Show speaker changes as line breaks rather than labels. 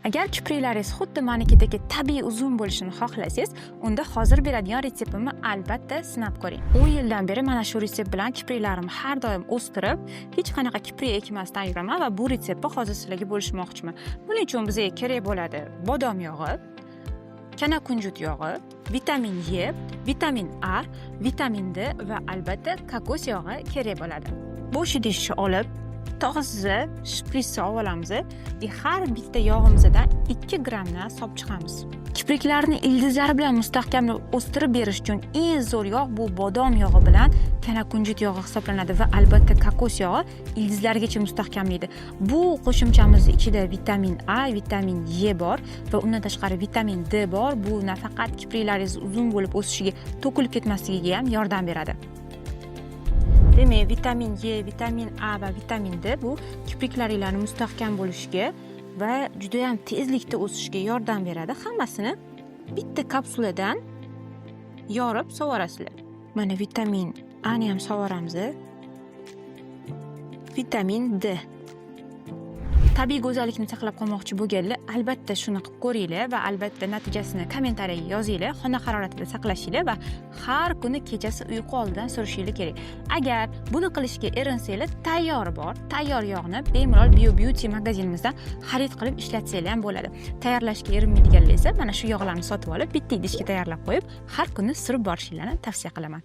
Agar kipriklaringiz xuddi menikidek tabiiy uzun bo'lishini xohlasangiz, unda hozir beradigan retseptimni albatta sinab ko'ring. 10 yildan beri mana shu retsept bilan kipriklarimni har doim o'stirib, hech qanaqa kiprik ekmasdan yuraman va bu retseptni hozir sizlarga bo'lishmoqchiman. Buning uchun bizga kerak bo'ladi bodom yog'i, kana kunjut yog'i, vitamin E, vitamin A, vitamin D va albatta kokos yog'i kerak bo'ladi. Bo'sh idishni olib, toza shpritsni olamiz va har bitta yog'imizdan 2 grammdan solib chiqamiz. Kipriklarni ildizlari bilan mustahkamlab o'stirib berish uchun eng zo'r yog' bu bodom yog'i bilan kana kunjut yog'i hisoblanadi va albatta kokos yog'i ildizlargacha mustahkamlaydi. Bu qo'shimchamiz ichida vitamin A, vitamin E bor va undan tashqari vitamin D bor. Bu nafaqat kipriklaringiz uzun bo'lib o'sishiga, to'kilib ketmasligiga ham yordam beradi. Demak, vitamin E, vitamin A va vitamin D bu kipriklaringizni mustahkam bo'lishiga va juda ham tezlikda o'sishiga yordam beradi. Hammasini bitta kapsuladan yorib sovurasizlar. Mana vitamin A ni ham sovuramiz. Vitamin D. Tabiiy go'zallikni saqlab qolmoqchi bo'lganlar albatta shuni qilib ko'ringlar va albatta natijasini kommentariyaga yozinglar. Xona haroratida saqlashinglar va har kuni kechasi uyqu oldidan surishinglar kerak. Agar buni qilishga erinsanglar, tayyor bor. Tayyor yog'ni bemalol Bio Beauty magazinimizdan xarid qilib ishlatsanglar ham bo'ladi. Tayyorlashga erinmaydiganlar esa mana shu yog'larni sotib olib, bitta idishga tayyorlab qo'yib, har kuni surib borishinglarni tavsiya qilaman.